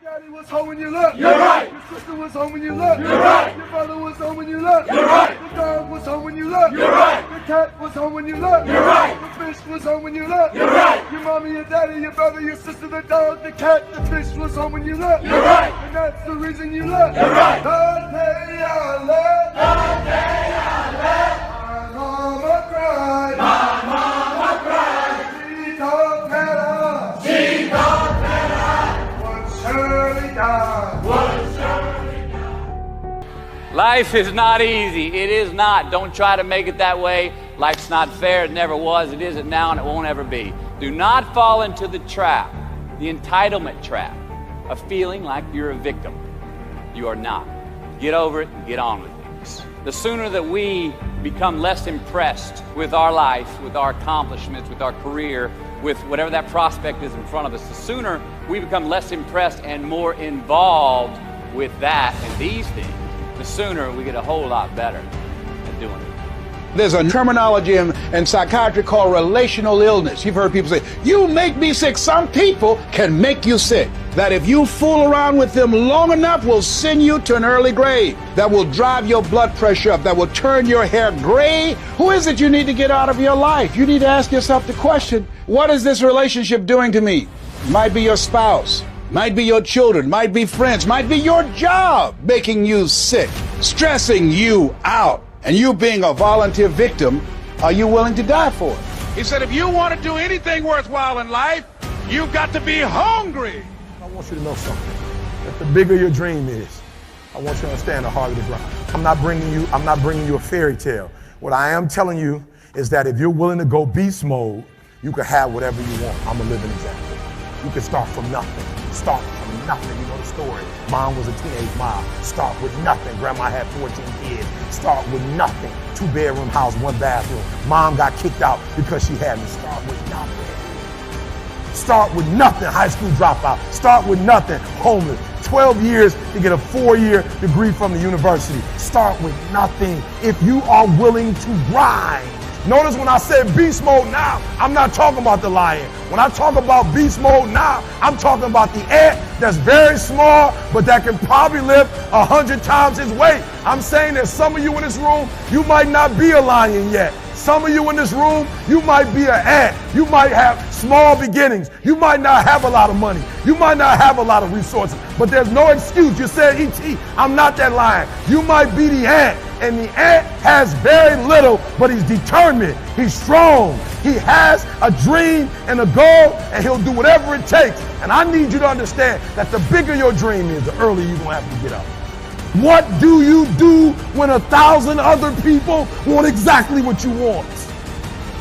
Daddy was home when you left. You're right. Your sister was home when you left. You're right. Your brother was home when you left. You're right. The dog was home when you left. You're right. The cat was home when you left. You're right. The fish was home when you left. You're right. Your mommy, your daddy, your brother, your sister, the dog, the cat, the fish was home when you left. You're right. And that's the reason you left. You're right. The day I left. The day I left. My mama cried. My mama cried. She thought that I She thought that would surely die. I would surely die. Life is not easy. It is not. Don't try to make it that way. Life's not fair. It never was. It isn't now, and it won't ever be. Do not fall into the trap, the entitlement trap, of feeling like you're a victim. You are not. Get over it and get on with things. The sooner that we become less impressed with our life, with our accomplishments, with our career, with whatever that prospect is in front of us, the sooner we become less impressed and more involved with that and these things, the sooner we get a whole lot better at doing it. There's a terminology in psychiatry called relational illness. You've heard people say, you make me sick. Some people can make you sick. That if you fool around with them long enough will send you to an early grave. That will drive your blood pressure up. That will turn your hair gray. Who is it you need to get out of your life? You need to ask yourself the question, what is this relationship doing to me? Might be your spouse. Might be your children, might be friends, might be your job making you sick, stressing you out. And you being a volunteer victim, are you willing to die for it? He said, if you want to do anything worthwhile in life, you've got to be hungry. I want you to know something. That the bigger your dream is, I want you to understand the harder the grind. I'm not bringing you a fairy tale. What I am telling you is that if you're willing to go beast mode, you can have whatever you want. I'm a living example. You can start from nothing. Start from nothing. You know the story. Mom was a teenage mom. Start with nothing. Grandma had 14 kids. Start with nothing. 2-bedroom house, 1 bathroom. Mom got kicked out because she had me. Start with nothing. Start with nothing. High school dropout. Start with nothing. Homeless. 12 years to get a 4-year degree from the university. Start with nothing if you are willing to grind. Notice when I said beast mode now, I'm not talking about the lion. When I talk about beast mode now, I'm talking about the ant that's very small, but that can probably lift 100 times his weight. I'm saying that some of you in this room, you might not be a lion yet. Some of you in this room, you might be an ant. You might have small beginnings. You might not have a lot of money. You might not have a lot of resources, but there's no excuse. You said, E.T., I'm not that lion. You might be the ant, and the ant has very little, but he's determined. He's strong. He has a dream and a goal, and he'll do whatever it takes. And I need you to understand that the bigger your dream is, the earlier you're going to have to get up. What do you do when 1,000 other people want exactly what you want?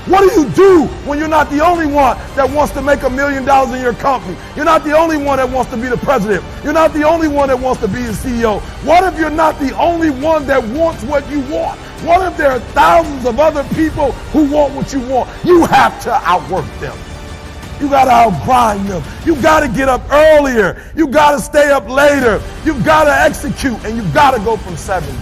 What do you do when you're not the only one that wants to make $1 million in your company? You're not the only one that wants to be the president. You're not the only one that wants to be the CEO. What if you're not the only one that wants what you want? What if there are thousands of other people who want what you want? You have to outwork them. You got to outgrind them. You got to get up earlier. You got to stay up later. You got to execute, and you got to go from 70.